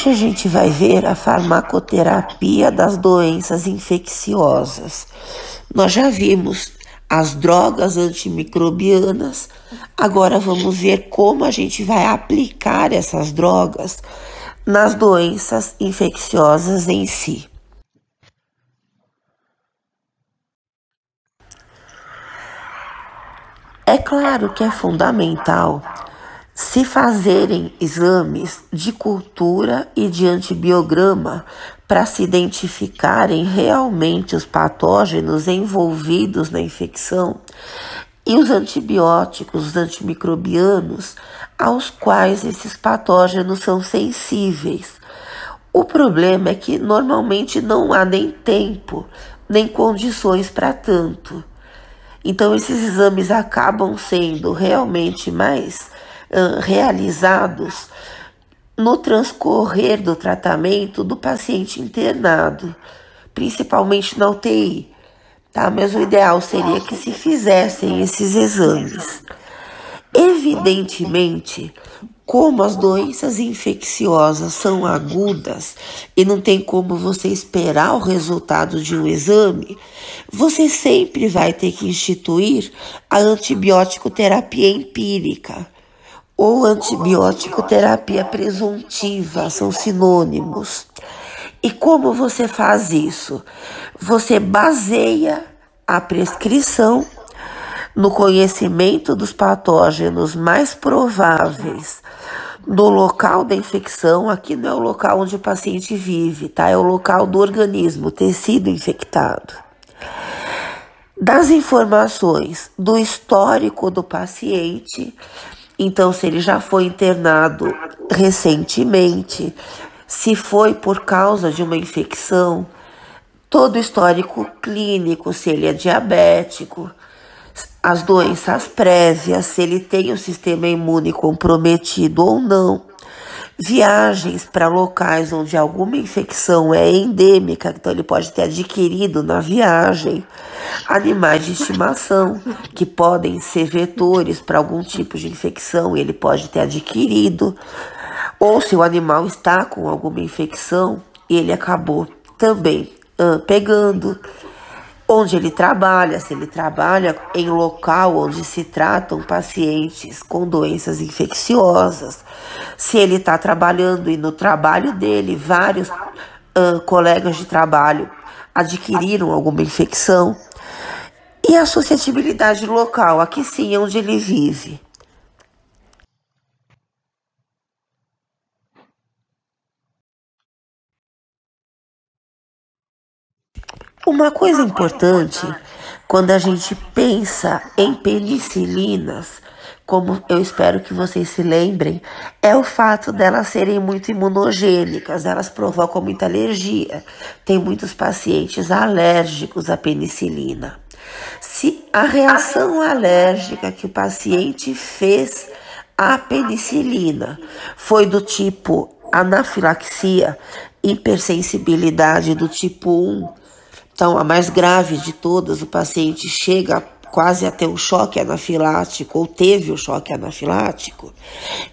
Hoje a gente vai ver a farmacoterapia das doenças infecciosas. Nós já vimos as drogas antimicrobianas, agora vamos ver como a gente vai aplicar essas drogas nas doenças infecciosas em si. É claro que é fundamental se fazerem exames de cultura e de antibiograma para se identificarem realmente os patógenos envolvidos na infecção e os antibióticos, os antimicrobianos, aos quais esses patógenos são sensíveis. O problema é que normalmente não há nem tempo, nem condições para tanto. Então esses exames acabam sendo realmente mais realizados no transcorrer do tratamento do paciente internado, principalmente na UTI, tá? Mas o ideal seria que se fizessem esses exames. Evidentemente, como as doenças infecciosas são agudas e não tem como você esperar o resultado de um exame, você sempre vai ter que instituir a antibiótico terapia empírica ou antibiótico terapia presuntiva, são sinônimos. E como você faz isso? Você baseia a prescrição no conhecimento dos patógenos mais prováveis no local da infecção. Aqui não é o local onde o paciente vive, tá? É o local do organismo, o tecido infectado. Das informações do histórico do paciente, então se ele já foi internado recentemente, se foi por causa de uma infecção, todo o histórico clínico, se ele é diabético, as doenças prévias, se ele tem o sistema imune comprometido ou não, viagens para locais onde alguma infecção é endêmica, então ele pode ter adquirido na viagem, animais de estimação que podem ser vetores para algum tipo de infecção, ele pode ter adquirido, ou se o animal está com alguma infecção, ele acabou também pegando. Onde ele trabalha, se ele trabalha em local onde se tratam pacientes com doenças infecciosas, se ele está trabalhando e no trabalho dele vários colegas de trabalho adquiriram alguma infecção, e a suscetibilidade local, aqui sim é onde ele vive. Uma coisa importante, quando a gente pensa em penicilinas, como eu espero que vocês se lembrem, é o fato delas serem muito imunogênicas, elas provocam muita alergia. Tem muitos pacientes alérgicos à penicilina. Se a reação alérgica que o paciente fez à penicilina foi do tipo anafilaxia, hipersensibilidade do tipo 1, então, a mais grave de todas, o paciente chega quase a ter um choque anafilático, ou teve o choque anafilático,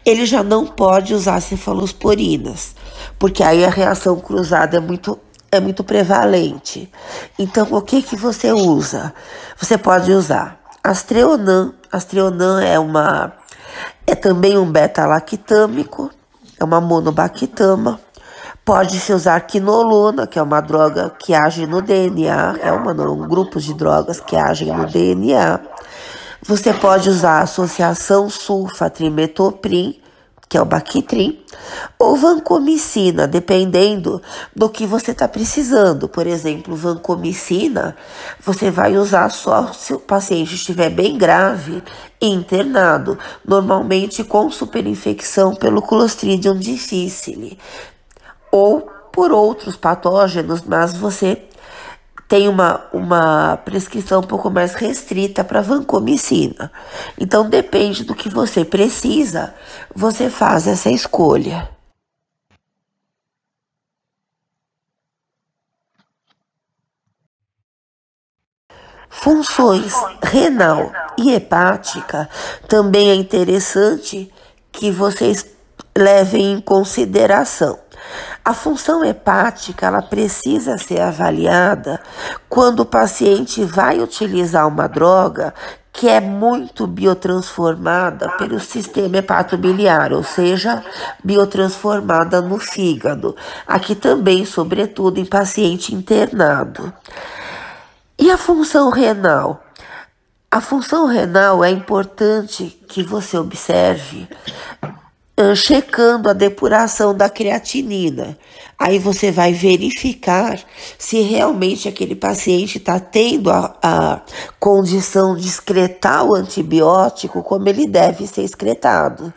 ele já não pode usar cefalosporinas, porque aí a reação cruzada é muito prevalente. Então, o que você usa? Você pode usar Astreonan. Astreonan é também um beta-lactâmico, é uma monobactama. Pode-se usar quinolona, que é uma droga que age no DNA, um grupo de drogas que agem no DNA. Você pode usar a associação sulfa-trimetoprim, que é o Bactrim, ou vancomicina, dependendo do que você está precisando. Por exemplo, vancomicina, você vai usar só se o paciente estiver bem grave e internado, normalmente com superinfecção pelo Clostridium difficile, ou por outros patógenos, mas você tem uma prescrição um pouco mais restrita para vancomicina. Então, depende do que você precisa, você faz essa escolha. Funções renal e hepática também é interessante que vocês levem em consideração. A função hepática, ela precisa ser avaliada quando o paciente vai utilizar uma droga que é muito biotransformada pelo sistema hepatobiliar, ou seja, biotransformada no fígado. Aqui também, sobretudo, em paciente internado. E a função renal? A função renal é importante que você observe checando a depuração da creatinina. Aí você vai verificar se realmente aquele paciente está tendo a condição de excretar o antibiótico como ele deve ser excretado.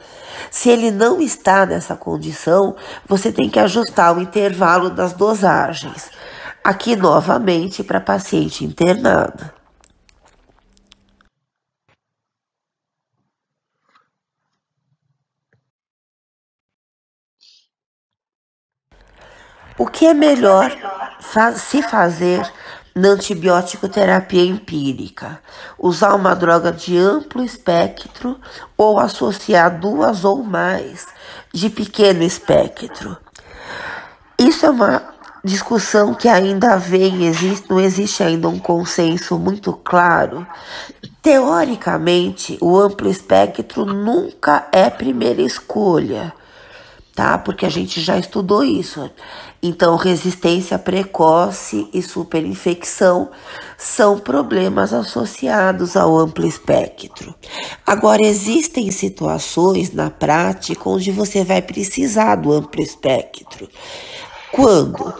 Se ele não está nessa condição, você tem que ajustar o intervalo das dosagens. Aqui novamente para paciente internado. O que é melhor se fazer na antibiótico terapia empírica? Usar uma droga de amplo espectro ou associar duas ou mais de pequeno espectro? Isso é uma discussão que ainda não existe ainda um consenso muito claro. Teoricamente, o amplo espectro nunca é primeira escolha, tá? Porque a gente já estudou isso. Então, resistência precoce e superinfecção são problemas associados ao amplo espectro. Agora, existem situações na prática onde você vai precisar do amplo espectro. Quando,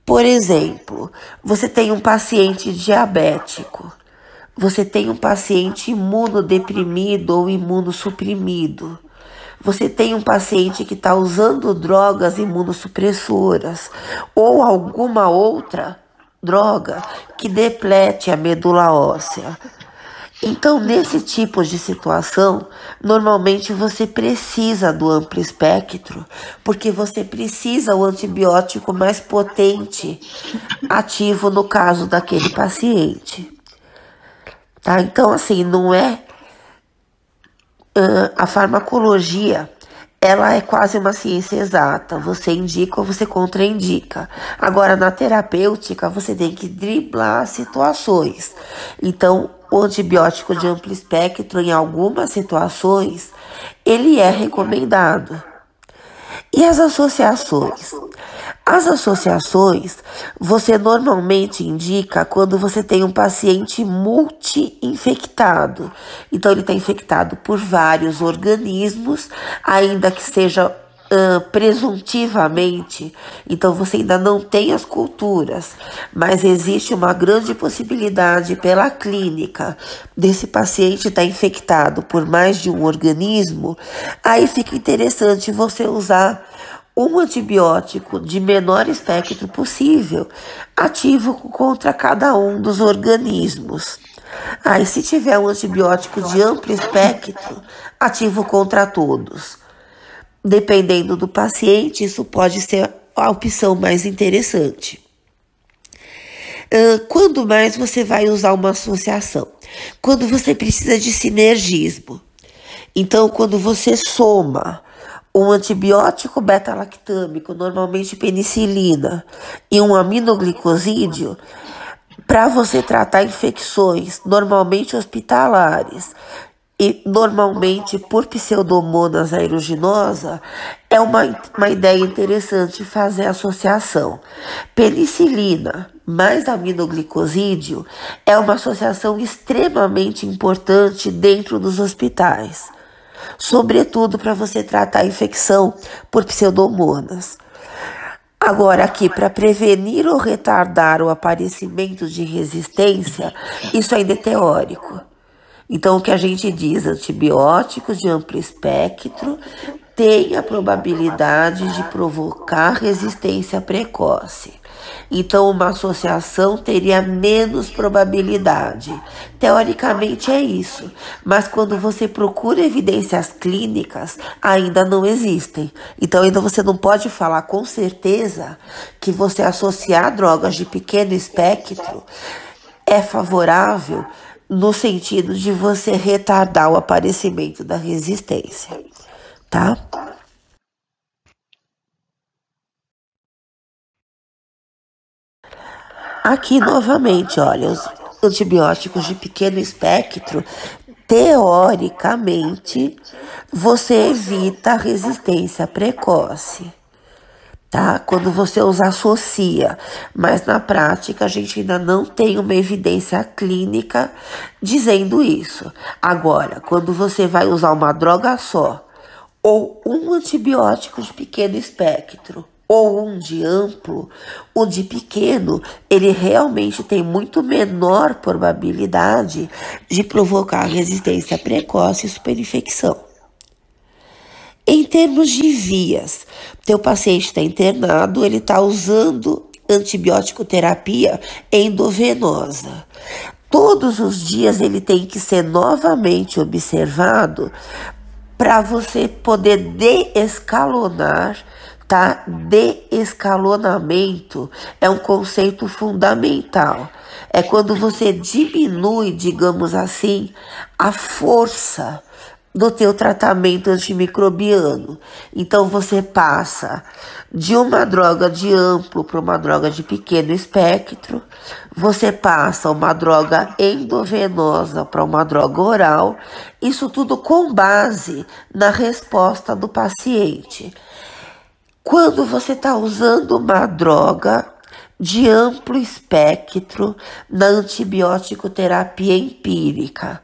por exemplo, você tem um paciente diabético, você tem um paciente imunodeprimido ou imunossuprimido, você tem um paciente que está usando drogas imunossupressoras ou alguma outra droga que deplete a medula óssea. Então, nesse tipo de situação, normalmente você precisa do amplo espectro, porque você precisa o antibiótico mais potente ativo no caso daquele paciente. Tá? Então, assim, não é a farmacologia, ela é quase uma ciência exata. Você indica ou você contraindica. Agora, na terapêutica, você tem que driblar situações. Então, o antibiótico de amplo espectro, em algumas situações, ele é recomendado. E as associações? As associações, você normalmente indica quando você tem um paciente multi-infectado. Então, ele está infectado por vários organismos, ainda que seja presuntivamente. Então, você ainda não tem as culturas, mas existe uma grande possibilidade pela clínica desse paciente estar infectado por mais de um organismo. Aí fica interessante você usar um antibiótico de menor espectro possível, ativo contra cada um dos organismos. Aí, se tiver um antibiótico de amplo espectro, ativo contra todos. Dependendo do paciente, isso pode ser a opção mais interessante. Quando mais você vai usar uma associação? Quando você precisa de sinergismo. Então, quando você soma um antibiótico beta-lactâmico, normalmente penicilina, e um aminoglicosídeo, para você tratar infecções, normalmente hospitalares, e normalmente por Pseudomonas aeruginosa, é uma ideia interessante fazer associação. Penicilina mais aminoglicosídeo é uma associação extremamente importante dentro dos hospitais, sobretudo para você tratar a infecção por Pseudomonas. Agora, aqui, para prevenir ou retardar o aparecimento de resistência, isso ainda é teórico. Então, o que a gente diz, antibióticos de amplo espectro têm a probabilidade de provocar resistência precoce. Então, uma associação teria menos probabilidade. Teoricamente é isso, mas quando você procura evidências clínicas, ainda não existem. Então, ainda você não pode falar com certeza que você associar drogas de pequeno espectro é favorável no sentido de você retardar o aparecimento da resistência, tá? Aqui novamente, olha, os antibióticos de pequeno espectro, teoricamente, você evita a resistência precoce, tá? Quando você os associa, mas na prática a gente ainda não tem uma evidência clínica dizendo isso. Agora, quando você vai usar uma droga só, ou um antibiótico de pequeno espectro, ou um de amplo, o de pequeno, ele realmente tem muito menor probabilidade de provocar resistência precoce e superinfecção. Em termos de vias, teu paciente está internado, ele está usando antibiótico terapia endovenosa. Todos os dias ele tem que ser novamente observado para você poder desescalonar, tá? Desescalonamento é um conceito fundamental. É quando você diminui, digamos assim, a força do teu tratamento antimicrobiano. Então você passa de uma droga de amplo para uma droga de pequeno espectro, você passa uma droga endovenosa para uma droga oral, isso tudo com base na resposta do paciente. Quando você está usando uma droga de amplo espectro na antibiótico terapia empírica,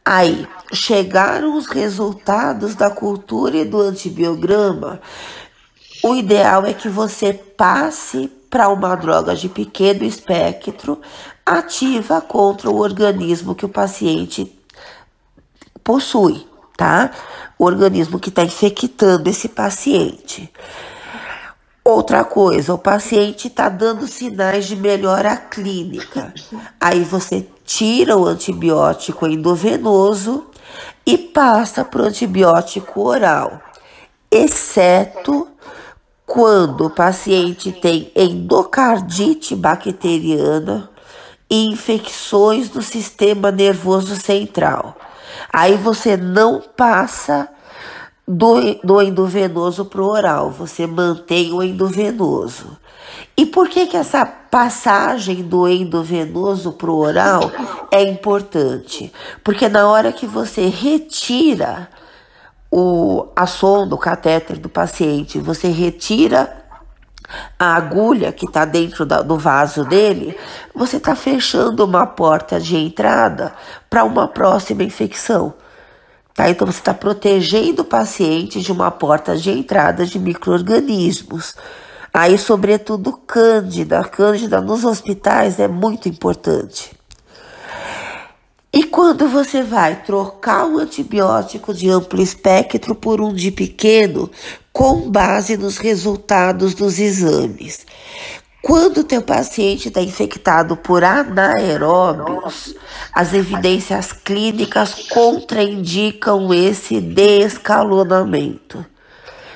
aí chegaram os resultados da cultura e do antibiograma, o ideal é que você passe para uma droga de pequeno espectro ativa contra o organismo que o paciente possui, tá? O organismo que está infectando esse paciente. Outra coisa, o paciente está dando sinais de melhora clínica. Aí você tira o antibiótico endovenoso e passa para o antibiótico oral, exceto quando o paciente tem endocardite bacteriana e infecções do sistema nervoso central. Aí você não passa do endovenoso para o oral, você mantém o endovenoso. E por que essa passagem do endovenoso para o oral é importante? Porque na hora que você retira a sonda, o catéter do paciente, você retira a agulha que está dentro do vaso dele, você está fechando uma porta de entrada para uma próxima infecção. Tá? Então você está protegendo o paciente de uma porta de entrada de micro-organismos. Aí, sobretudo, Cândida. Cândida nos hospitais é muito importante. E quando você vai trocar um antibiótico de amplo espectro por um de pequeno, com base nos resultados dos exames? Quando o teu paciente está infectado por anaeróbios, as evidências clínicas contraindicam esse desescalonamento.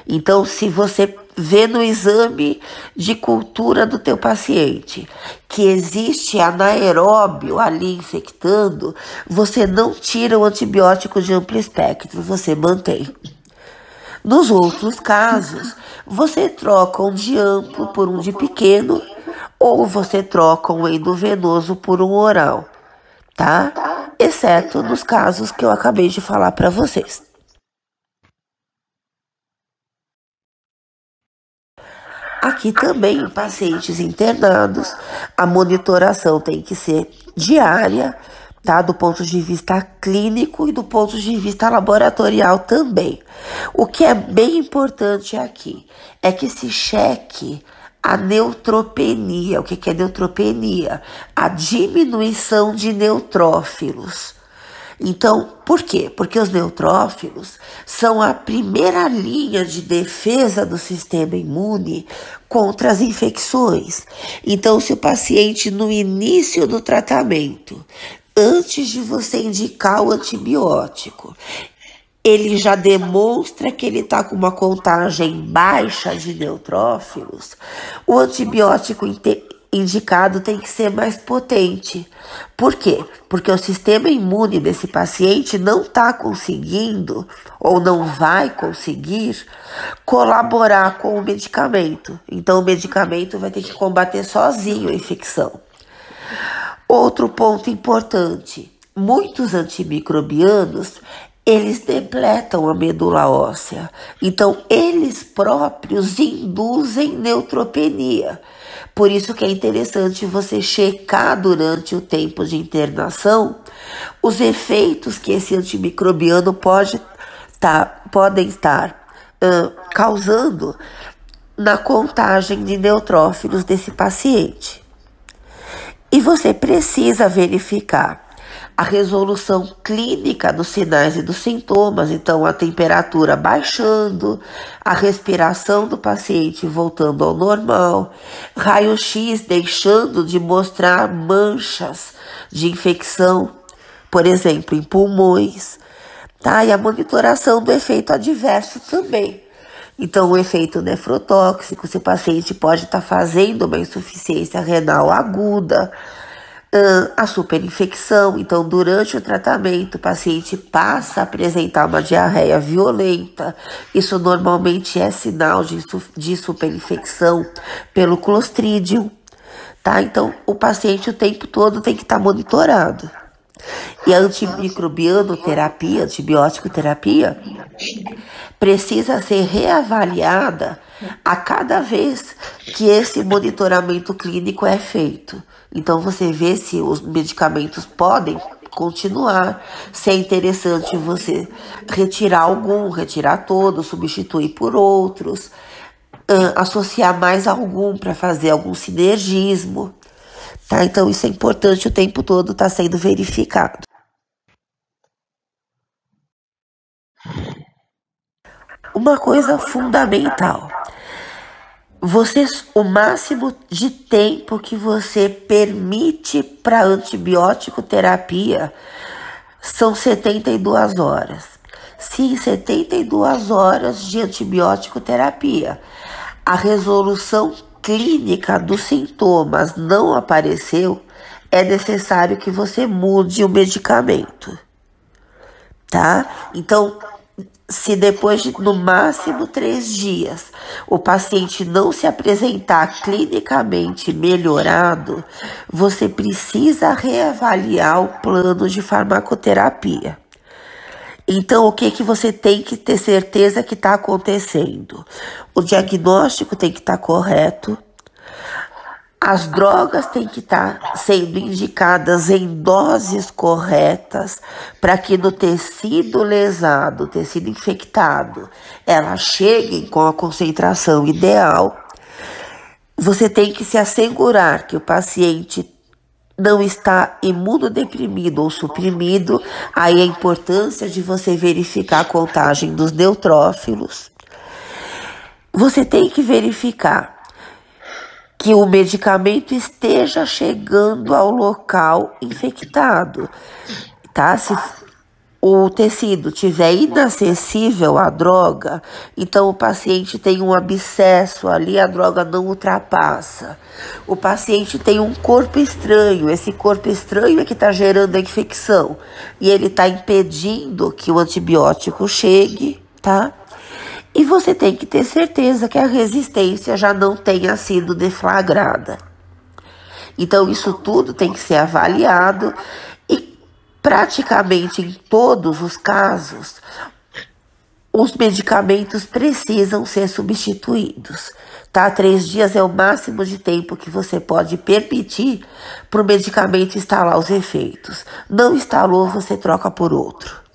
Então, se você vê no exame de cultura do teu paciente que existe anaeróbio ali infectando, você não tira o antibiótico de amplo espectro, você mantém. Nos outros casos, você troca um de amplo por um de pequeno ou você troca um endovenoso por um oral, tá? Exceto nos casos que eu acabei de falar para vocês. Aqui também, em pacientes internados, a monitoração tem que ser diária, tá? Do ponto de vista clínico e do ponto de vista laboratorial também. O que é bem importante aqui é que se cheque a neutropenia. O que é neutropenia? A diminuição de neutrófilos. Então, por quê? Porque os neutrófilos são a primeira linha de defesa do sistema imune contra as infecções. Então, se o paciente, no início do tratamento, antes de você indicar o antibiótico, ele já demonstra que ele está com uma contagem baixa de neutrófilos, o antibiótico indicado tem que ser mais potente. Por quê? Porque o sistema imune desse paciente não está conseguindo ou não vai conseguir colaborar com o medicamento. Então o medicamento vai ter que combater sozinho a infecção. Outro ponto importante, muitos antimicrobianos, eles depletam a medula óssea. Então, eles próprios induzem neutropenia. Por isso que é interessante você checar durante o tempo de internação os efeitos que esse antimicrobiano podem estar causando na contagem de neutrófilos desse paciente. E você precisa verificar a resolução clínica dos sinais e dos sintomas, então a temperatura baixando, a respiração do paciente voltando ao normal, raio-x deixando de mostrar manchas de infecção, por exemplo, em pulmões, tá? E a monitoração do efeito adverso também. Então, o efeito nefrotóxico, se o paciente pode estar fazendo uma insuficiência renal aguda, a superinfecção. Então, durante o tratamento, o paciente passa a apresentar uma diarreia violenta. Isso normalmente é sinal de superinfecção pelo Clostridium, tá? Então, o paciente o tempo todo tem que estar monitorado. E a antimicrobianoterapia, antibiótico terapia, precisa ser reavaliada a cada vez que esse monitoramento clínico é feito. Então você vê se os medicamentos podem continuar, se é interessante você retirar algum, retirar todos, substituir por outros, associar mais algum para fazer algum sinergismo. Tá? Então isso é importante o tempo todo, está sendo verificado. Uma coisa fundamental, o máximo de tempo que você permite para antibiótico terapia são 72 horas. Se em 72 horas de antibiótico terapia a resolução clínica dos sintomas não apareceu, é necessário que você mude o medicamento, tá? Então, se depois de no máximo 3 dias o paciente não se apresentar clinicamente melhorado, você precisa reavaliar o plano de farmacoterapia. Então, o que você tem que ter certeza que está acontecendo? O diagnóstico tem que estar correto, as drogas têm que estar sendo indicadas em doses corretas para que no tecido lesado, tecido infectado, elas cheguem com a concentração ideal. Você tem que se assegurar que o paciente não está imunodeprimido ou suprimido. Aí a importância de você verificar a contagem dos neutrófilos. Você tem que verificar que o medicamento esteja chegando ao local infectado, tá? Se o tecido estiver inacessível à droga, então o paciente tem um abscesso ali, a droga não ultrapassa. O paciente tem um corpo estranho, esse corpo estranho é que está gerando a infecção e ele está impedindo que o antibiótico chegue, tá? E você tem que ter certeza que a resistência já não tenha sido deflagrada. Então, isso tudo tem que ser avaliado e praticamente em todos os casos, os medicamentos precisam ser substituídos. Tá? 3 dias é o máximo de tempo que você pode permitir para o medicamento instalar os efeitos. Não instalou, você troca por outro.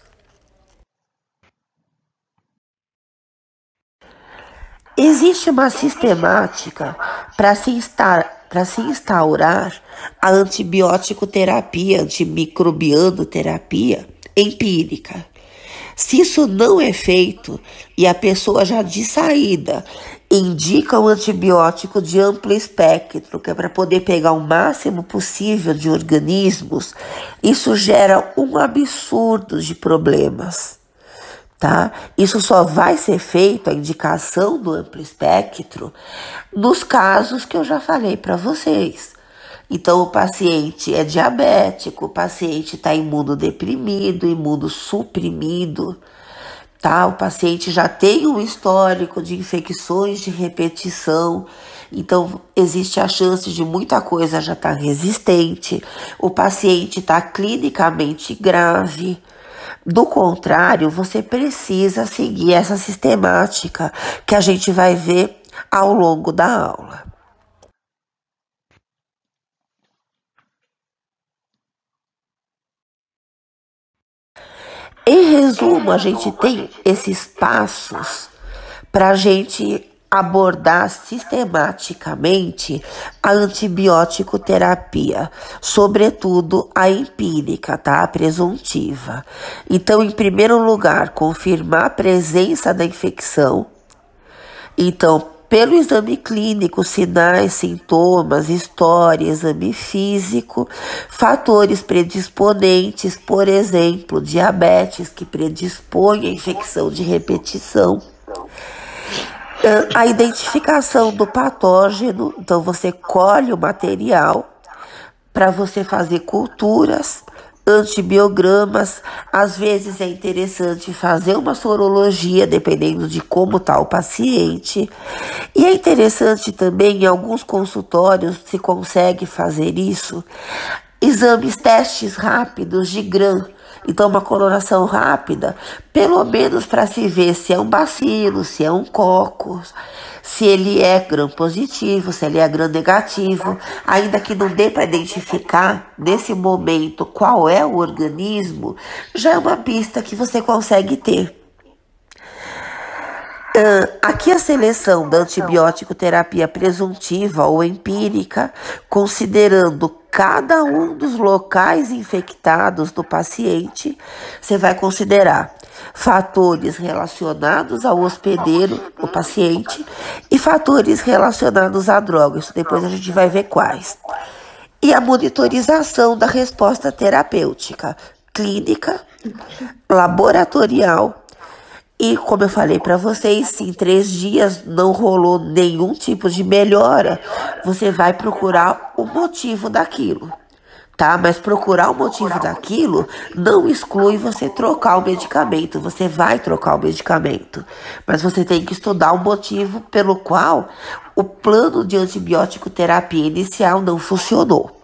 Existe uma sistemática para se instaurar a antibiótico terapia, antimicrobianoterapia empírica. Se isso não é feito e a pessoa já de saída indica um antibiótico de amplo espectro, que é para poder pegar o máximo possível de organismos, isso gera um absurdo de problemas. Tá? Isso só vai ser feito, a indicação do amplo espectro, nos casos que eu já falei para vocês. Então, o paciente é diabético, o paciente está imunodeprimido, imunossuprimido, tá? O paciente já tem um histórico de infecções de repetição, então existe a chance de muita coisa já estar resistente, o paciente está clinicamente grave. Do contrário, você precisa seguir essa sistemática que a gente vai ver ao longo da aula. Em resumo, a gente tem esses passos para a gente abordar sistematicamente a antibiótico terapia, sobretudo a empírica, tá? A presuntiva. Então, em primeiro lugar, confirmar a presença da infecção. Então, pelo exame clínico, sinais, sintomas, história, exame físico, fatores predisponentes, por exemplo, diabetes que predispõe à infecção de repetição. A identificação do patógeno, então você colhe o material para você fazer culturas, antibiogramas. Às vezes é interessante fazer uma sorologia, dependendo de como está o paciente. E é interessante também, em alguns consultórios, se consegue fazer isso, exames, testes rápidos de Gram. Então, uma coloração rápida, pelo menos para se ver se é um bacilo, se é um cocos, se ele é gram positivo, se ele é gram negativo. Ainda que não dê para identificar nesse momento qual é o organismo, já é uma pista que você consegue ter. Aqui a seleção da antibiótico terapia presuntiva ou empírica, considerando cada um dos locais infectados do paciente, você vai considerar fatores relacionados ao hospedeiro do paciente e fatores relacionados à droga. Isso depois a gente vai ver quais. E a monitorização da resposta terapêutica, clínica, laboratorial. E como eu falei para vocês, se em 3 dias não rolou nenhum tipo de melhora, você vai procurar o motivo daquilo, tá? Mas procurar o motivo daquilo não exclui você trocar o medicamento. Você vai trocar o medicamento, mas você tem que estudar o motivo pelo qual o plano de antibiótico terapia inicial não funcionou.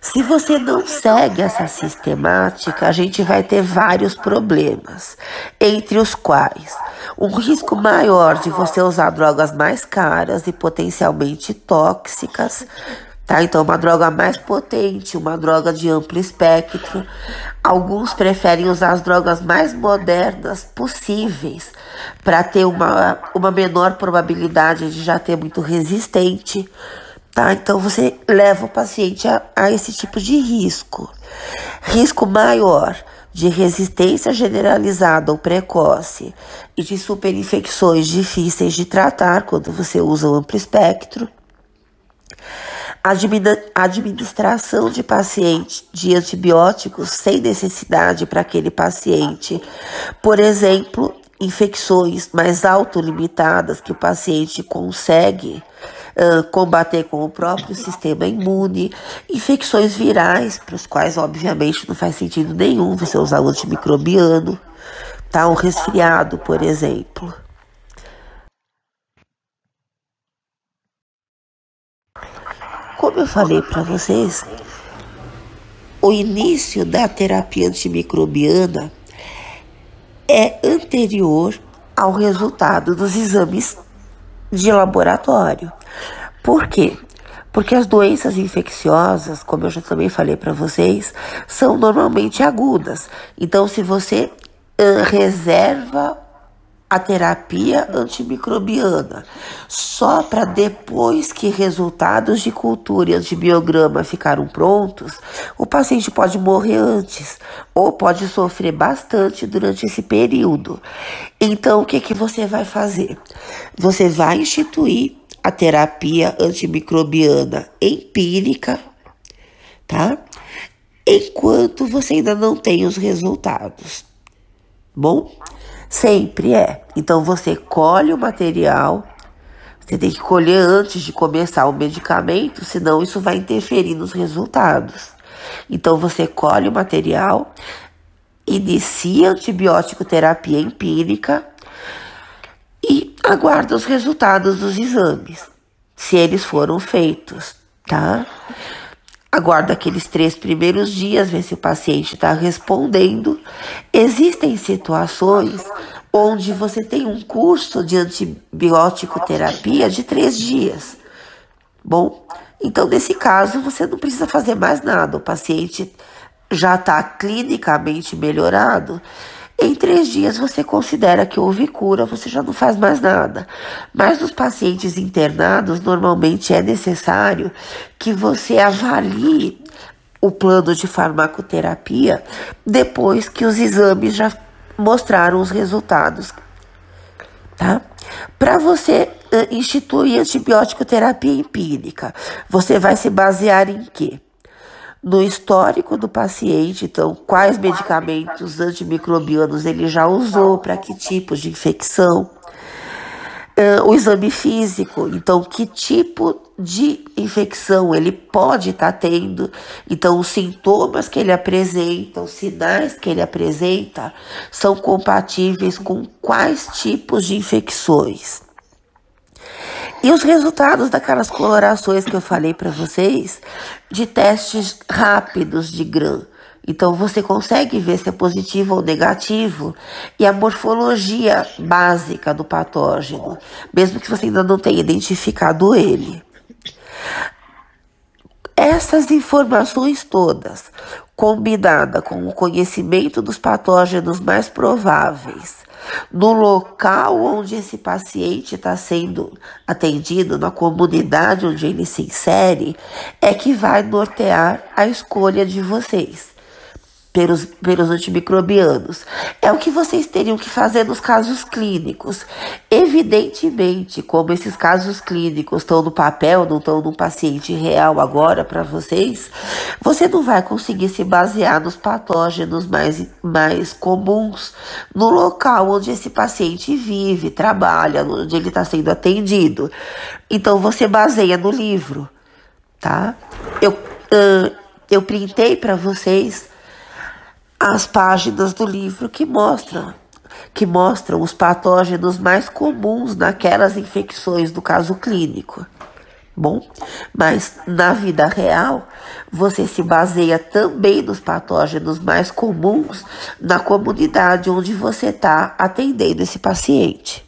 Se você não segue essa sistemática, a gente vai ter vários problemas, entre os quais um risco maior de você usar drogas mais caras e potencialmente tóxicas, tá? Então, uma droga mais potente, uma droga de amplo espectro. Alguns preferem usar as drogas mais modernas possíveis para ter uma menor probabilidade de já ter muito resistente. Tá? Então, você leva o paciente a esse tipo de risco. Risco maior de resistência generalizada ou precoce e de superinfecções difíceis de tratar quando você usa o amplo espectro. Administração de paciente de antibióticos sem necessidade para aquele paciente. Por exemplo, infecções mais autolimitadas que o paciente consegue combater com o próprio sistema imune, infecções virais, para os quais obviamente não faz sentido nenhum você usar o antimicrobiano, tá? Um resfriado, por exemplo. Como eu falei para vocês, o início da terapia antimicrobiana é anterior ao resultado dos exames de laboratório. Por quê? Porque as doenças infecciosas, como eu já também falei para vocês, são normalmente agudas. Então, se você reserva a terapia antimicrobiana só para depois que resultados de cultura e antibiograma ficaram prontos, o paciente pode morrer antes ou pode sofrer bastante durante esse período. Então, o que você vai fazer? Você vai instituir a terapia antimicrobiana empírica, tá? Enquanto você ainda não tem os resultados. Bom? Sempre é. Então, você colhe o material, você tem que colher antes de começar o medicamento, senão isso vai interferir nos resultados. Então você colhe o material, inicia a antibiótico terapia empírica e aguarda os resultados dos exames, se eles foram feitos, tá? Aguarda aqueles 3 primeiros dias, ver se o paciente está respondendo. Existem situações onde você tem um curso de antibiótico terapia de 3 dias. Bom, então nesse caso você não precisa fazer mais nada, o paciente já está clinicamente melhorado. Em 3 dias você considera que houve cura, você já não faz mais nada. Mas nos pacientes internados, normalmente é necessário que você avalie o plano de farmacoterapia depois que os exames já mostraram os resultados, tá? Para você instituir antibiótico terapia empírica, você vai se basear em quê? No histórico do paciente, então, quais medicamentos antimicrobianos ele já usou, para que tipos de infecção. O exame físico, então, que tipo de infecção ele pode estar tendo. Então, os sintomas que ele apresenta, os sinais que ele apresenta, são compatíveis com quais tipos de infecções. E os resultados daquelas colorações que eu falei para vocês, de testes rápidos de Gram. Então você consegue ver se é positivo ou negativo e a morfologia básica do patógeno, mesmo que você ainda não tenha identificado ele. Essas informações todas, combinada com o conhecimento dos patógenos mais prováveis, no local onde esse paciente está sendo atendido, na comunidade onde ele se insere, é que vai nortear a escolha de vocês pelos antimicrobianos. É o que vocês teriam que fazer nos casos clínicos. Evidentemente, como esses casos clínicos estão no papel, não estão num paciente real agora para vocês, você não vai conseguir se basear nos patógenos mais comuns no local onde esse paciente vive, trabalha, onde ele está sendo atendido. Então você baseia no livro, tá? Eu printei para vocês as páginas do livro que mostram os patógenos mais comuns naquelas infecções do caso clínico. Bom, mas na vida real, você se baseia também nos patógenos mais comuns na comunidade onde você está atendendo esse paciente.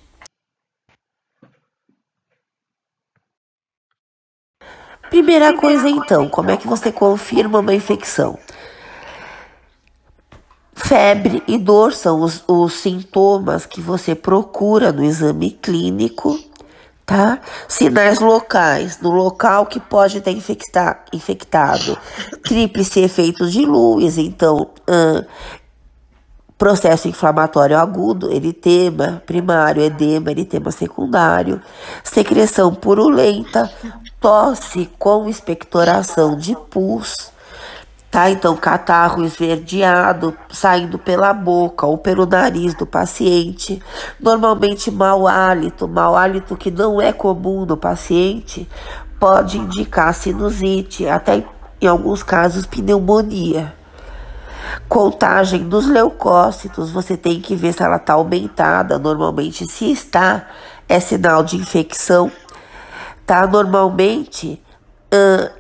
Primeira coisa então, como é que você confirma uma infecção? Febre e dor são os sintomas que você procura no exame clínico, tá? Sinais locais, no local que pode ter infectado. Tríplice efeito de Lewis, então, processo inflamatório agudo, eritema primário, edema, eritema secundário, secreção purulenta, tosse com expectoração de pus, tá? Então, catarro esverdeado saindo pela boca ou pelo nariz do paciente. Normalmente, mau hálito que não é comum no paciente, pode indicar sinusite, até em alguns casos pneumonia. Contagem dos leucócitos, você tem que ver se ela está aumentada. Normalmente, se está, é sinal de infecção, tá? Normalmente,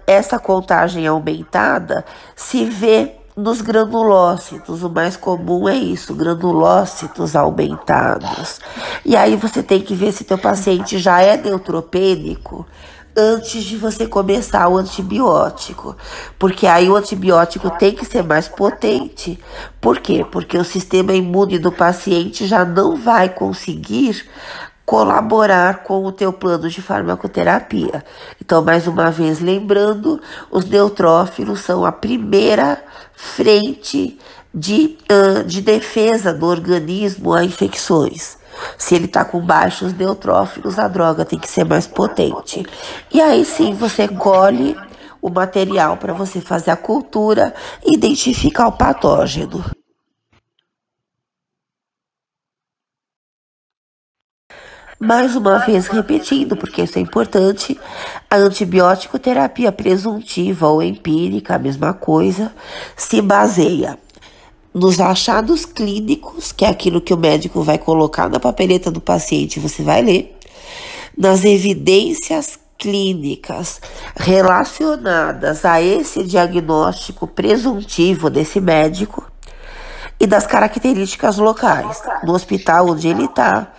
essa contagem aumentada se vê nos granulócitos. O mais comum é isso, granulócitos aumentados. E aí você tem que ver se teu paciente já é neutropênico antes de você começar o antibiótico. Porque aí o antibiótico tem que ser mais potente. Por quê? Porque o sistema imune do paciente já não vai conseguir colaborar com o teu plano de farmacoterapia. Então, mais uma vez, lembrando, os neutrófilos são a primeira frente de defesa do organismo a infecções. Se ele está com baixos neutrófilos, a droga tem que ser mais potente. E aí sim, você colhe o material para você fazer a cultura e identificar o patógeno. Mais uma vez repetindo, porque isso é importante, a antibiótico terapia presuntiva ou empírica, a mesma coisa, se baseia nos achados clínicos, que é aquilo que o médico vai colocar na papeleta do paciente, você vai ler, nas evidências clínicas relacionadas a esse diagnóstico presuntivo desse médico e das características locais, no hospital onde ele está,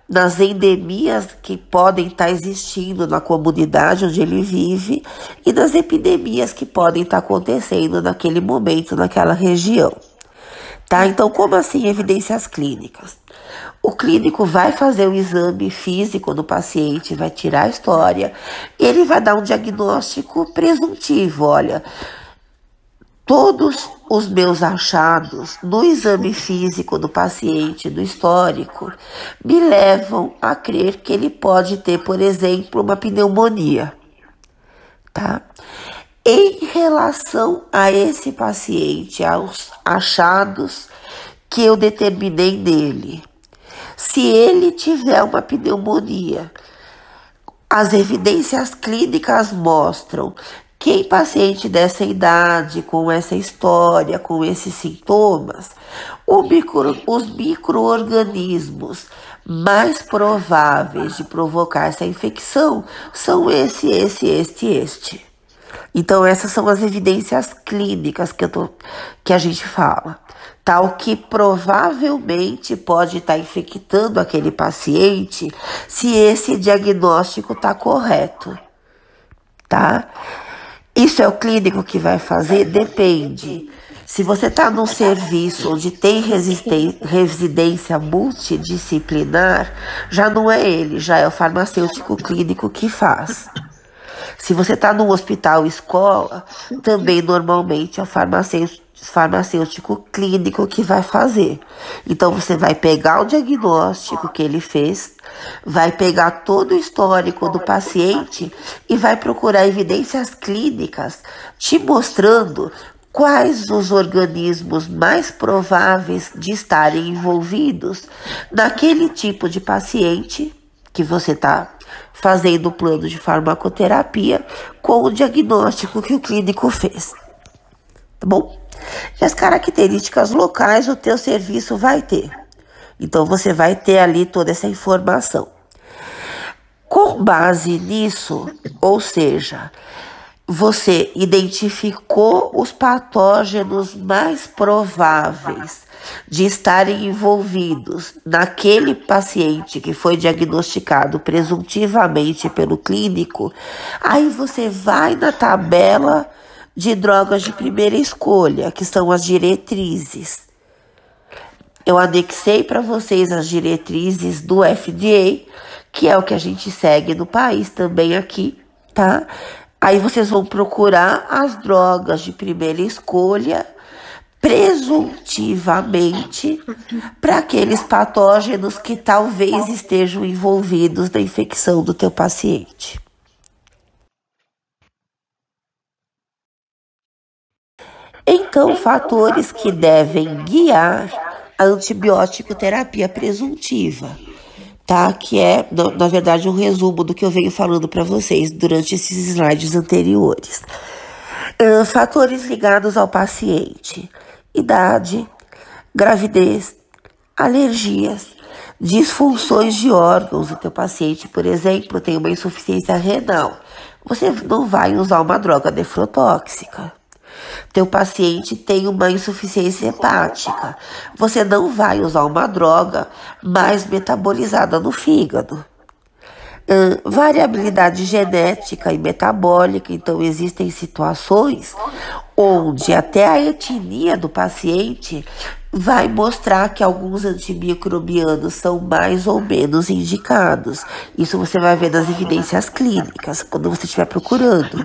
nas endemias que podem estar existindo na comunidade onde ele vive e nas epidemias que podem estar acontecendo naquele momento, naquela região. Tá? Então, como assim evidências clínicas? O clínico vai fazer o exame físico no paciente, vai tirar a história, e ele vai dar um diagnóstico presuntivo. Olha, todos os meus achados no exame físico do paciente, no histórico, me levam a crer que ele pode ter, por exemplo, uma pneumonia, tá? Em relação a esse paciente, aos achados que eu determinei nele, se ele tiver uma pneumonia, as evidências clínicas mostram que em paciente dessa idade, com essa história, com esses sintomas, os micro-organismos mais prováveis de provocar essa infecção são este. Então, essas são as evidências clínicas que a gente fala. Tá? O que provavelmente pode estar infectando aquele paciente se esse diagnóstico está correto. Tá? Isso é o clínico que vai fazer? Depende. Se você está num serviço onde tem residência multidisciplinar, já não é ele, já é o farmacêutico clínico que faz. Se você está num hospital escola, também normalmente é o farmacêutico clínico que vai fazer. Então você vai pegar o diagnóstico que ele fez, vai pegar todo o histórico do paciente e vai procurar evidências clínicas te mostrando quais os organismos mais prováveis de estarem envolvidos naquele tipo de paciente que você está fazendo o plano de farmacoterapia com o diagnóstico que o clínico fez. Tá bom? E as características locais o teu serviço vai ter. Então você vai ter ali toda essa informação. Com base nisso, ou seja, você identificou os patógenos mais prováveis de estarem envolvidos naquele paciente que foi diagnosticado presuntivamente pelo clínico, aí você vai na tabela de drogas de primeira escolha, que são as diretrizes. Eu anexei para vocês as diretrizes do FDA, que é o que a gente segue no país também aqui, tá? Aí vocês vão procurar as drogas de primeira escolha, presuntivamente, para aqueles patógenos que talvez estejam envolvidos na infecção do teu paciente. Então, fatores que devem guiar a antibiótico terapia presuntiva, tá? Que é, na verdade, um resumo do que eu venho falando para vocês durante esses slides anteriores. Fatores ligados ao paciente: idade, gravidez, alergias, disfunções de órgãos. O teu paciente, por exemplo, tem uma insuficiência renal. Você não vai usar uma droga nefrotóxica. Teu paciente tem uma insuficiência hepática. Você não vai usar uma droga mais metabolizada no fígado. Variabilidade genética e metabólica. Então, existem situações onde até a etnia do paciente vai mostrar que alguns antimicrobianos são mais ou menos indicados. Isso você vai ver nas evidências clínicas, quando você estiver procurando.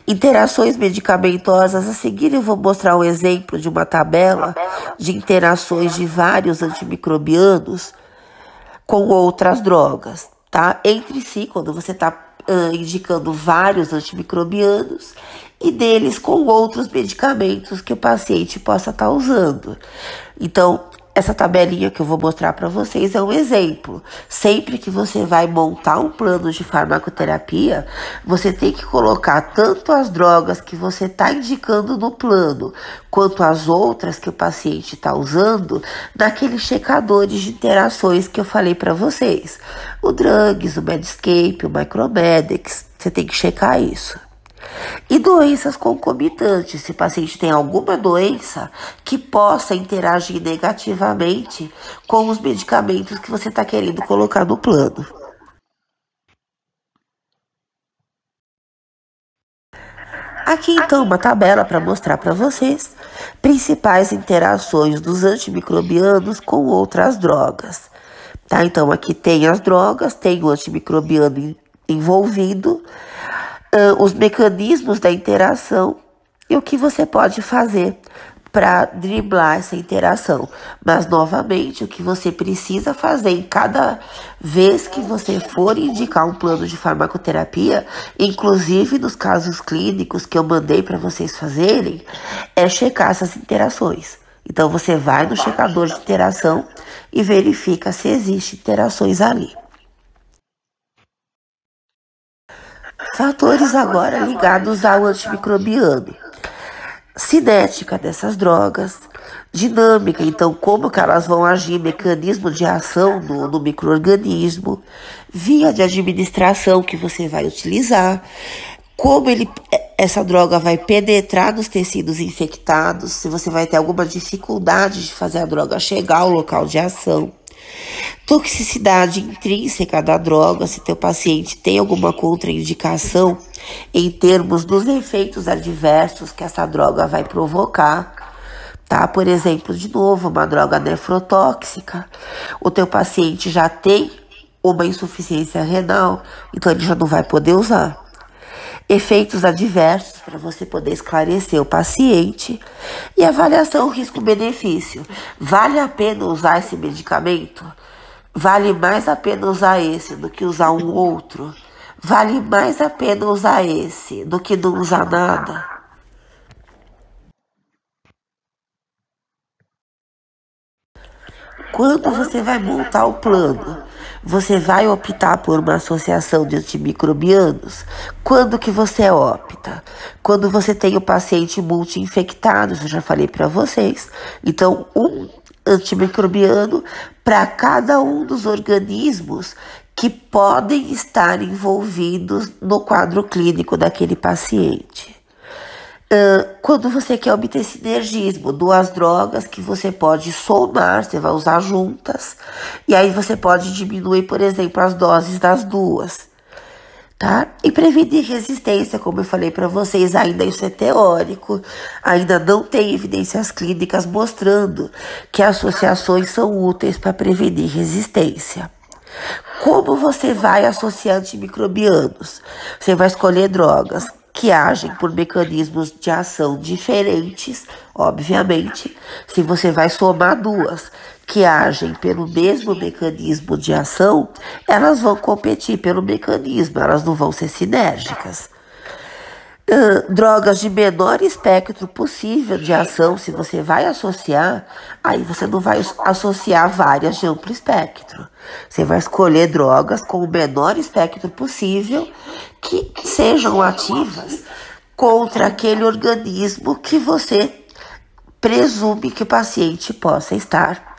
Interações medicamentosas. A seguir eu vou mostrar um exemplo de uma tabela de interações de vários antimicrobianos com outras drogas, tá? Entre si, quando você está indicando vários antimicrobianos e deles com outros medicamentos que o paciente possa estar usando. Então, essa tabelinha que eu vou mostrar para vocês é um exemplo. Sempre que você vai montar um plano de farmacoterapia, você tem que colocar tanto as drogas que você está indicando no plano, quanto as outras que o paciente está usando, naqueles checadores de interações que eu falei para vocês. O Drugs, o Medscape, o Micromedex, você tem que checar isso. E doenças concomitantes, se o paciente tem alguma doença que possa interagir negativamente com os medicamentos que você está querendo colocar no plano. Aqui então uma tabela para mostrar para vocês principais interações dos antimicrobianos com outras drogas. Tá? Então aqui tem as drogas, tem o antimicrobiano envolvido, os mecanismos da interação e o que você pode fazer para driblar essa interação. Mas, novamente, o que você precisa fazer em cada vez que você for indicar um plano de farmacoterapia, inclusive nos casos clínicos que eu mandei para vocês fazerem, é checar essas interações. Então, você vai no checador de interação e verifica se existem interações ali. Fatores agora ligados ao antimicrobiano. Cinética dessas drogas, dinâmica, então como que elas vão agir, mecanismo de ação no micro-organismo, via de administração que você vai utilizar, como essa droga vai penetrar nos tecidos infectados, se você vai ter alguma dificuldade de fazer a droga chegar ao local de ação. Toxicidade intrínseca da droga, se teu paciente tem alguma contraindicação em termos dos efeitos adversos que essa droga vai provocar, tá? Por exemplo, de novo, uma droga nefrotóxica, o teu paciente já tem uma insuficiência renal, então ele já não vai poder usar. Efeitos adversos para você poder esclarecer o paciente e avaliação risco-benefício. Vale a pena usar esse medicamento? Vale mais a pena usar esse do que usar um outro? Vale mais a pena usar esse do que não usar nada? Quando você vai montar o plano, você vai optar por uma associação de antimicrobianos? Quando que você opta? Quando você tem o paciente multi-infectado, eu já falei para vocês. Então, um antimicrobiano para cada um dos organismos que podem estar envolvidos no quadro clínico daquele paciente. Quando você quer obter sinergismo, duas drogas que você pode somar, você vai usar juntas, e aí você pode diminuir, por exemplo, as doses das duas, tá? E prevenir resistência, como eu falei para vocês, ainda isso é teórico, ainda não tem evidências clínicas mostrando que associações são úteis para prevenir resistência. Como você vai associar antimicrobianos? Você vai escolher drogas que agem por mecanismos de ação diferentes, obviamente. Se você vai somar duas que agem pelo mesmo mecanismo de ação, elas vão competir pelo mecanismo, elas não vão ser sinérgicas. Drogas de menor espectro possível de ação, se você vai associar, aí você não vai associar várias de amplo espectro. Você vai escolher drogas com o menor espectro possível que sejam ativas contra aquele organismo que você presume que o paciente possa estar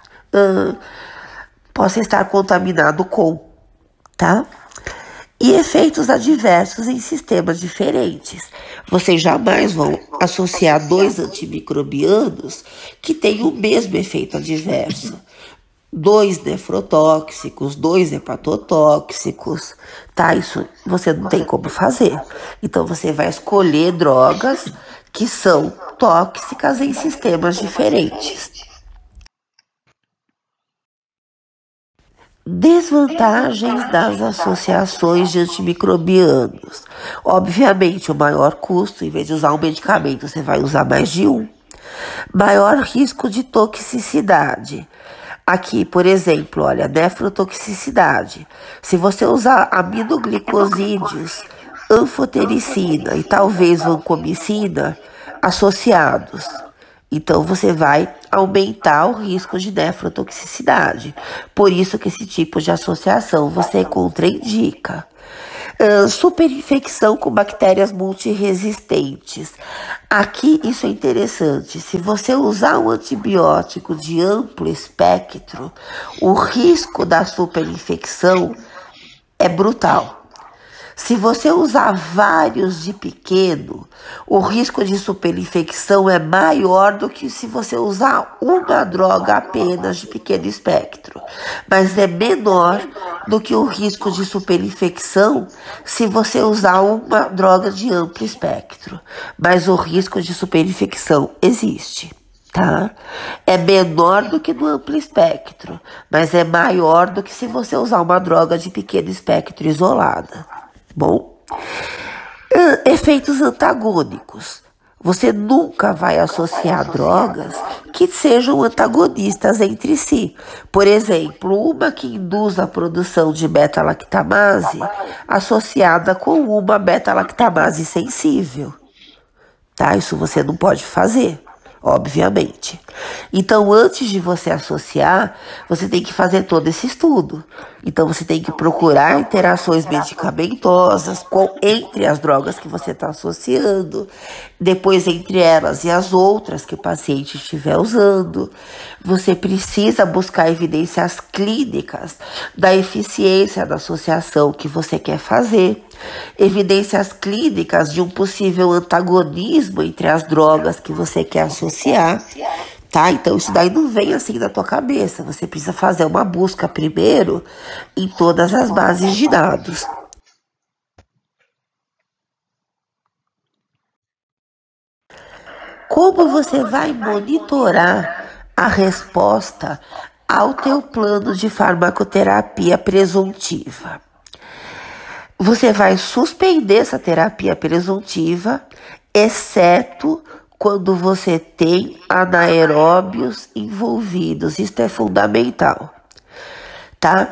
contaminado com, tá? E efeitos adversos em sistemas diferentes. Vocês jamais vão associar dois antimicrobianos que têm o mesmo efeito adverso. 2 nefrotóxicos, 2 hepatotóxicos, tá? Isso você não tem como fazer. Então você vai escolher drogas que são tóxicas em sistemas diferentes. Desvantagens das associações de antimicrobianos. Obviamente, o maior custo, em vez de usar um medicamento, você vai usar mais de um. Maior risco de toxicidade. Aqui, por exemplo, olha, nefrotoxicidade. Se você usar aminoglicosídeos, anfotericina e talvez vancomicina associados, então você vai aumentar o risco de nefrotoxicidade. Por isso que esse tipo de associação você contraindica. Superinfecção com bactérias multiresistentes. Aqui isso é interessante. Se você usar um antibiótico de amplo espectro, o risco da superinfecção é brutal. Se você usar vários de pequeno, o risco de superinfecção é maior do que se você usar uma droga apenas de pequeno espectro. Mas é menor do que o risco de superinfecção se você usar uma droga de amplo espectro. Mas o risco de superinfecção existe. Tá? É menor do que no amplo espectro, mas é maior do que se você usar uma droga de pequeno espectro isolada. Bom, efeitos antagônicos. Você nunca vai associar drogas que sejam antagonistas entre si. Por exemplo, uma que induz a produção de beta-lactamase associada com uma beta-lactamase sensível. Tá? Isso você não pode fazer, obviamente. Então, antes de você associar, você tem que fazer todo esse estudo. Então, você tem que procurar interações medicamentosas entre as drogas que você está associando, depois entre elas e as outras que o paciente estiver usando. Você precisa buscar evidências clínicas da eficiência da associação que você quer fazer, evidências clínicas de um possível antagonismo entre as drogas que você quer associar, tá? Então isso daí não vem assim na tua cabeça, você precisa fazer uma busca primeiro em todas as bases de dados. Como você vai monitorar a resposta ao teu plano de farmacoterapia presuntiva? Você vai suspender essa terapia presuntiva, exceto quando você tem anaeróbios envolvidos. Isso é fundamental, tá?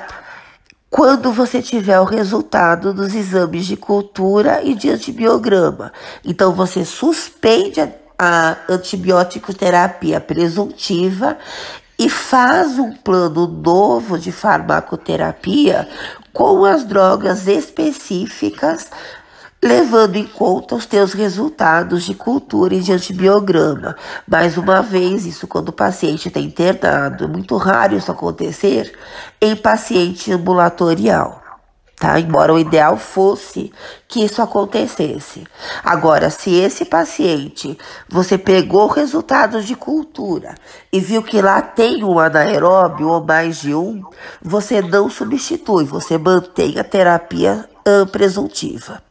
Quando você tiver o resultado dos exames de cultura e de antibiograma. Então, você suspende a antibiótico terapia presuntiva e faz um plano novo de farmacoterapia com as drogas específicas, levando em conta os teus resultados de cultura e de antibiograma. Mais uma vez, isso quando o paciente está internado. É muito raro isso acontecer em paciente ambulatorial, tá? Embora o ideal fosse que isso acontecesse. Agora, se esse paciente, você pegou o resultado de cultura e viu que lá tem um anaeróbio ou mais de um, você não substitui, você mantém a terapia presuntiva.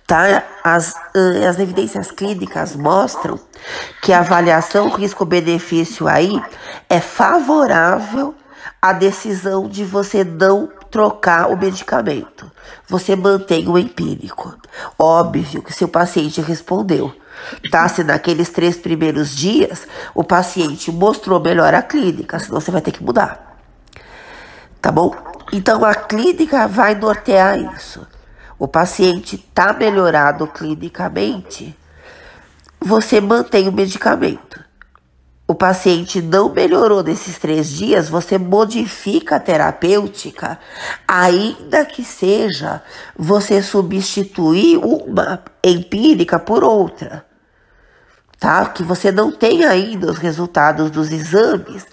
Tá? As evidências clínicas mostram que a avaliação risco-benefício aí é favorável à decisão de você não trocar o medicamento. Você mantém o empírico. Óbvio que se o paciente respondeu, tá? Se naqueles 3 primeiros dias o paciente mostrou melhora clínica, senão você vai ter que mudar. Tá bom? Então a clínica vai nortear isso. O paciente está melhorado clinicamente, você mantém o medicamento. O paciente não melhorou nesses 3 dias, você modifica a terapêutica, ainda que seja você substituir uma empírica por outra. Tá? Que você não tem ainda os resultados dos exames,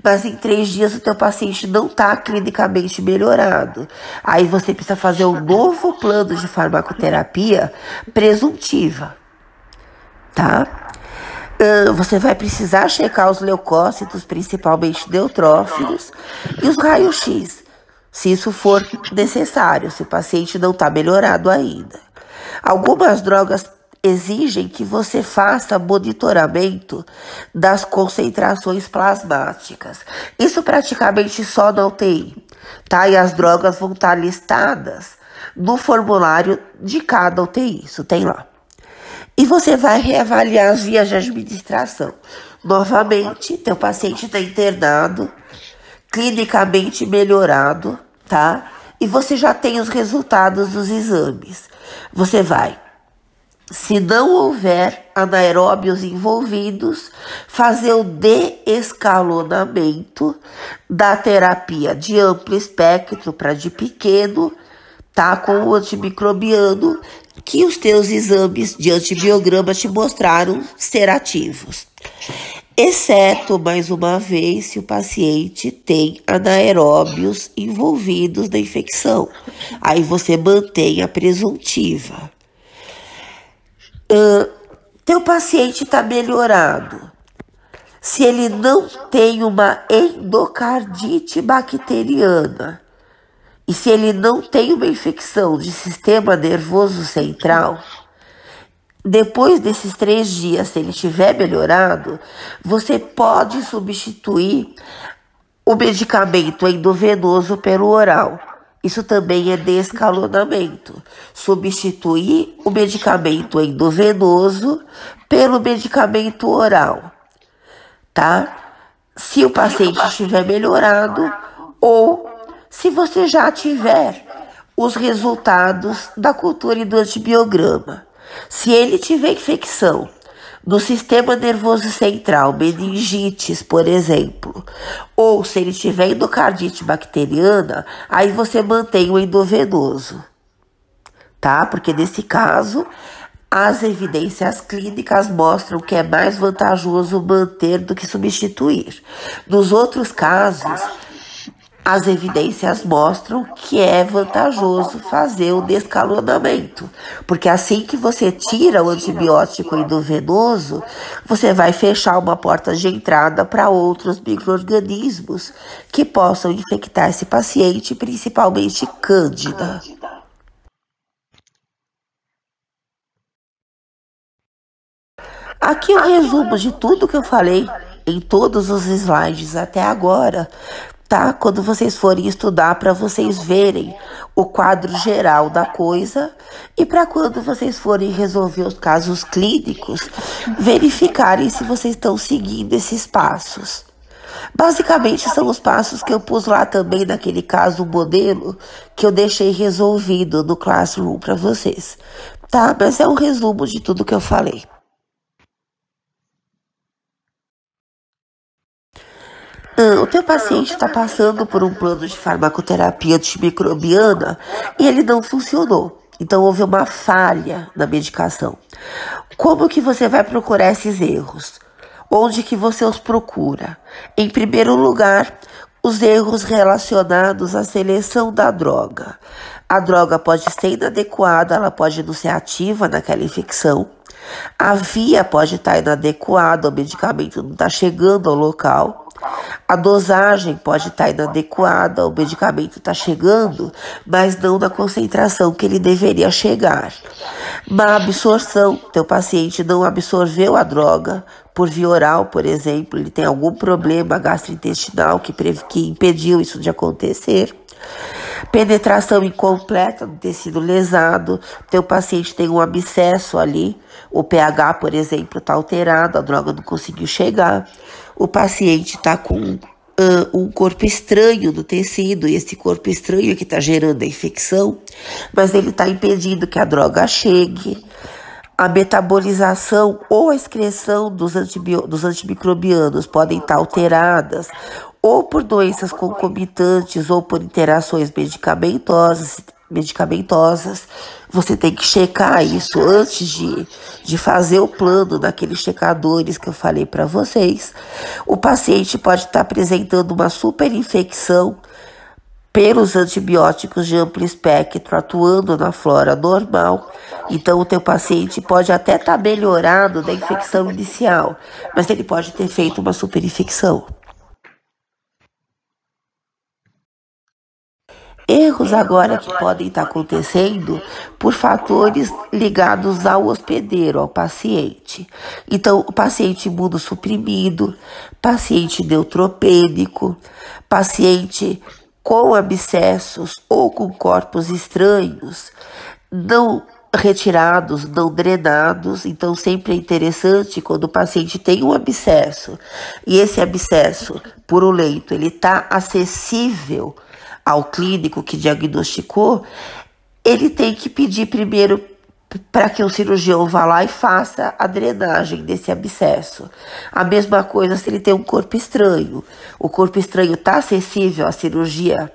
mas em 3 dias o teu paciente não está clinicamente melhorado. Aí você precisa fazer um novo plano de farmacoterapia presuntiva, tá? Você vai precisar checar os leucócitos, principalmente neutrófilos, e os raios-x, se isso for necessário, se o paciente não está melhorado ainda. Algumas drogas exigem que você faça monitoramento das concentrações plasmáticas. Isso praticamente só na UTI, tá? E as drogas vão estar listadas no formulário de cada UTI, isso tem lá. E você vai reavaliar as vias de administração. Novamente, teu paciente está internado, clinicamente melhorado, tá? E você já tem os resultados dos exames. Você vai Se não houver anaeróbios envolvidos, fazer o desescalonamento da terapia de amplo espectro para de pequeno, tá? Com o antimicrobiano, que os teus exames de antibiograma te mostraram ser ativos. Exceto, mais uma vez, se o paciente tem anaeróbios envolvidos na infecção. Aí você mantém a presuntiva. Teu paciente está melhorado. Se ele não tem uma endocardite bacteriana e se ele não tem uma infecção de sistema nervoso central, depois desses 3 dias, se ele tiver melhorado, você pode substituir o medicamento endovenoso pelo oral. Isso também é desescalonamento. Substituir o medicamento endovenoso pelo medicamento oral, tá? Se o paciente estiver melhorado ou se você já tiver os resultados da cultura e do antibiograma. Se ele tiver infecção no sistema nervoso central, meningites, por exemplo, ou se ele tiver endocardite bacteriana, aí você mantém o endovenoso, tá? Porque nesse caso, as evidências clínicas mostram que é mais vantajoso manter do que substituir. Nos outros casos, as evidências mostram que é vantajoso fazer o desescalonamento, porque assim que você tira o antibiótico endovenoso, você vai fechar uma porta de entrada para outros micro-organismos que possam infectar esse paciente, principalmente Cândida. Aqui o resumo de tudo que eu falei em todos os slides até agora, tá? Quando vocês forem estudar, para vocês verem o quadro geral da coisa e para quando vocês forem resolver os casos clínicos, verificarem se vocês estão seguindo esses passos. Basicamente são os passos que eu pus lá também naquele caso modelo que eu deixei resolvido no Classroom para vocês, tá? Mas é um resumo de tudo que eu falei. O teu paciente está passando por um plano de farmacoterapia antimicrobiana e ele não funcionou. Então houve uma falha na medicação. Como que você vai procurar esses erros? Onde que você os procura? Em primeiro lugar, os erros relacionados à seleção da droga. A droga pode ser inadequada, ela pode não ser ativa naquela infecção. A via pode estar inadequada, o medicamento não está chegando ao local. A dosagem pode estar inadequada, o medicamento está chegando, mas não na concentração que ele deveria chegar. Má absorção, teu paciente não absorveu a droga por via oral, por exemplo, ele tem algum problema gastrointestinal que impediu isso de acontecer. Penetração incompleta do tecido lesado, teu paciente tem um abscesso ali, o pH, por exemplo, está alterado, a droga não conseguiu chegar. O paciente está com um corpo estranho no tecido, e esse corpo estranho é que está gerando a infecção, mas ele está impedindo que a droga chegue. A metabolização ou a excreção dos antimicrobianos podem estar alteradas, ou por doenças concomitantes, ou por interações medicamentosas. Você tem que checar isso antes de fazer o plano daqueles checadores que eu falei para vocês. O paciente pode estar apresentando uma superinfecção pelos antibióticos de amplo espectro atuando na flora normal. Então, o teu paciente pode até estar melhorado da infecção inicial, mas ele pode ter feito uma superinfecção. Erros agora que podem estar acontecendo por fatores ligados ao hospedeiro, ao paciente. Então, o paciente imunossuprimido, paciente neutropênico, paciente com abscessos ou com corpos estranhos, não retirados, não drenados. Então, sempre é interessante quando o paciente tem um abscesso e esse abscesso por um leito, ele está acessível ao clínico que diagnosticou, ele tem que pedir primeiro para que o cirurgião vá lá e faça a drenagem desse abscesso. A mesma coisa se ele tem um corpo estranho. O corpo estranho está acessível à cirurgia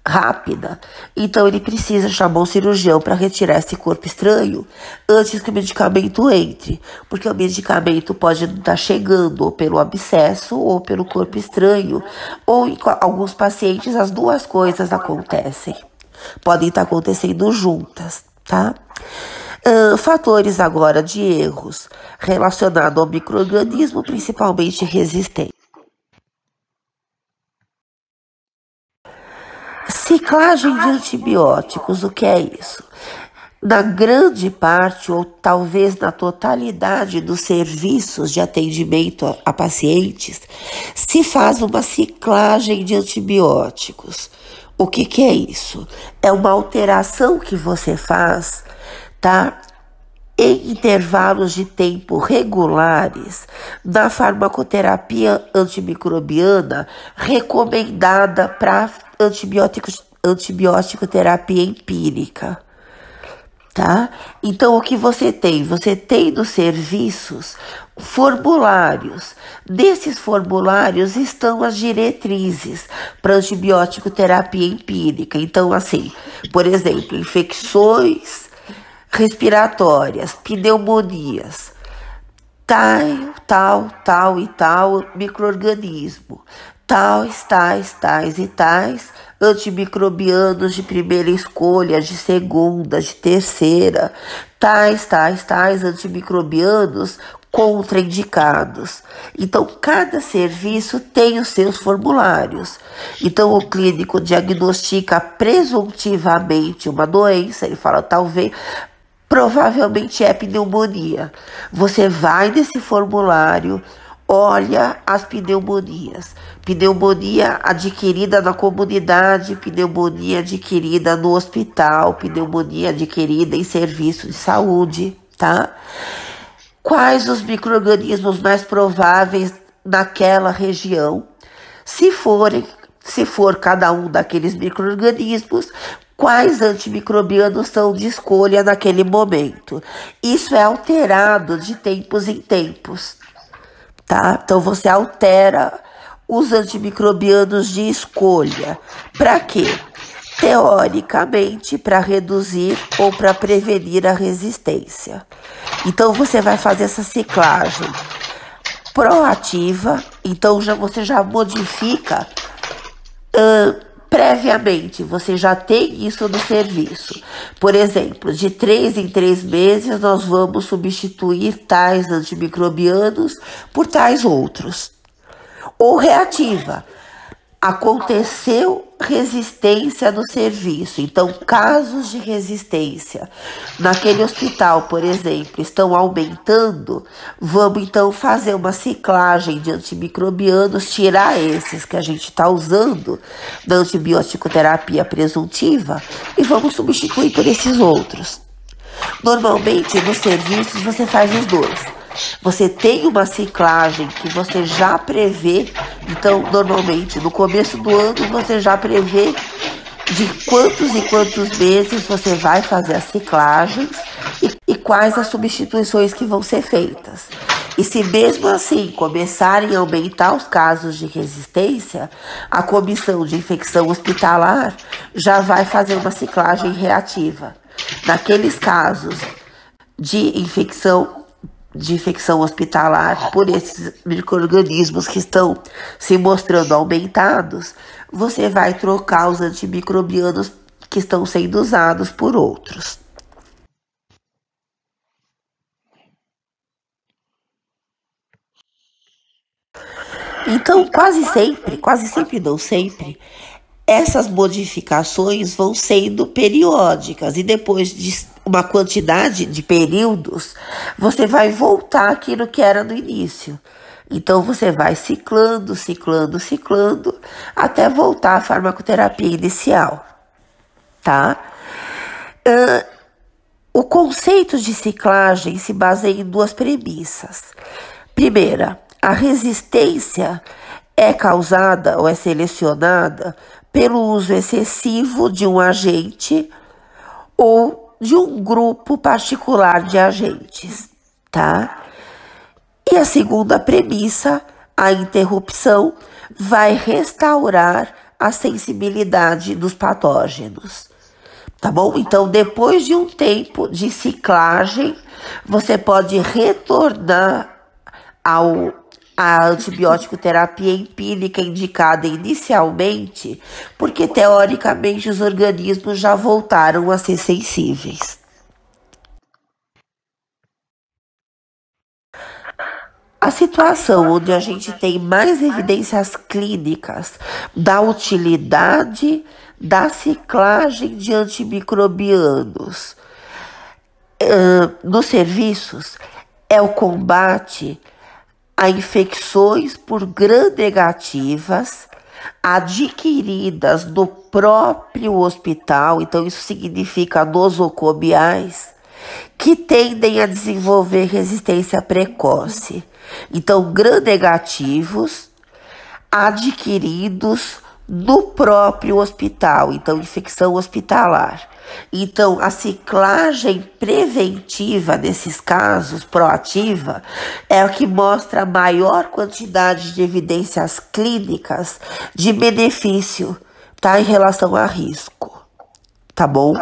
rápida, então ele precisa chamar um cirurgião para retirar esse corpo estranho antes que o medicamento entre, porque o medicamento pode não estar chegando ou pelo abscesso ou pelo corpo estranho, ou em alguns pacientes as duas coisas acontecem, podem estar acontecendo juntas, tá? Fatores agora de erros relacionados ao micro-organismo, principalmente resistente. Ciclagem de antibióticos, o que é isso? Na grande parte, ou talvez na totalidade dos serviços de atendimento a pacientes, se faz uma ciclagem de antibióticos. O que é isso? É uma alteração que você faz, tá? Em intervalos de tempo regulares, na farmacoterapia antimicrobiana recomendada para antibiótico terapia empírica, tá? Então, o que você tem? Você tem nos serviços formulários. Desses formulários estão as diretrizes para antibiótico terapia empírica. Então, assim, por exemplo, infecções respiratórias, pneumonias, tal e tal micro-organismo, tais e tais antimicrobianos de primeira escolha, de segunda, de terceira, tais antimicrobianos contraindicados. Então, cada serviço tem os seus formulários. Então, o clínico diagnostica presuntivamente uma doença, ele fala, talvez, provavelmente é pneumonia. Você vai nesse formulário, olha as pneumonias. Pneumonia adquirida na comunidade, pneumonia adquirida no hospital, pneumonia adquirida em serviço de saúde, tá? Quais os micro-organismos mais prováveis naquela região? Se for cada um daqueles micro-organismos, quais antimicrobianos são de escolha naquele momento? Isso é alterado de tempos em tempos, tá? Então você altera os antimicrobianos de escolha. Para quê? Teoricamente, para reduzir ou para prevenir a resistência. Então, você vai fazer essa ciclagem proativa. Então, você já modifica previamente. Você já tem isso no serviço. Por exemplo, de 3 em 3 meses, nós vamos substituir tais antimicrobianos por tais outros. Ou reativa. Aconteceu resistência no serviço, então casos de resistência naquele hospital, por exemplo, estão aumentando, vamos então fazer uma ciclagem de antimicrobianos, tirar esses que a gente está usando na antibiótico-terapia presuntiva e vamos substituir por esses outros. Normalmente, nos serviços, você faz os dois. Você tem uma ciclagem que você já prevê, então, normalmente, no começo do ano, você já prevê de quantos e quantos meses você vai fazer as ciclagens e quais as substituições que vão ser feitas. E se mesmo assim começarem a aumentar os casos de resistência, a comissão de infecção hospitalar já vai fazer uma ciclagem reativa. Naqueles casos de infecção hospitalar por esses micro-organismos que estão se mostrando aumentados, você vai trocar os antimicrobianos que estão sendo usados por outros. Então, quase sempre, não sempre, essas modificações vão sendo periódicas e depois de uma quantidade de períodos, você vai voltar àquilo que era no início. Então, você vai ciclando, até voltar à farmacoterapia inicial, tá? O conceito de ciclagem se baseia em duas premissas. Primeira, a resistência é causada ou é selecionada pelo uso excessivo de um agente ou de um grupo particular de agentes, tá? E a segunda premissa, a interrupção vai restaurar a sensibilidade dos patógenos, tá bom? Então, depois de um tempo de ciclagem, você pode retornar à antibiótico terapia empírica indicada inicialmente, porque teoricamente os organismos já voltaram a ser sensíveis. A situação onde a gente tem mais evidências clínicas da utilidade da ciclagem de antimicrobianos nos serviços é o combate a infecções por gram-negativas adquiridas no próprio hospital, então isso significa nosocomiais, que tendem a desenvolver resistência precoce. Então, gram-negativos adquiridos no próprio hospital, então infecção hospitalar. Então, a ciclagem preventiva nesses casos, proativa, é a que mostra a maior quantidade de evidências clínicas de benefício, tá, em relação a risco, tá bom?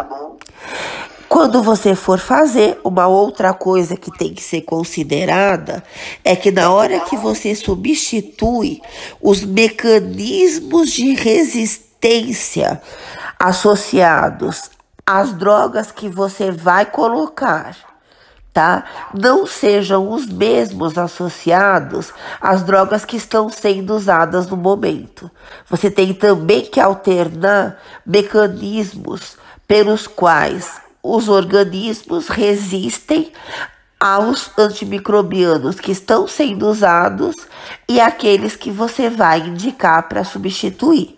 Quando você for fazer, uma outra coisa que tem que ser considerada é que na hora que você substitui os mecanismos de resistência associados às drogas que você vai colocar, tá? Não sejam os mesmos associados às drogas que estão sendo usadas no momento. Você tem também que alternar mecanismos pelos quais os organismos resistem aos antimicrobianos que estão sendo usados e aqueles que você vai indicar para substituir.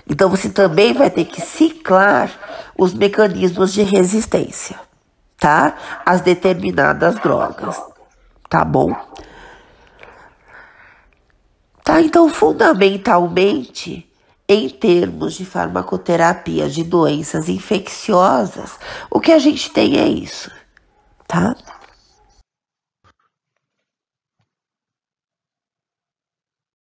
Então, você também vai ter que ciclar os mecanismos de resistência, tá? As determinadas drogas, tá bom? Tá, então, fundamentalmente, em termos de farmacoterapia de doenças infecciosas, o que a gente tem é isso, tá?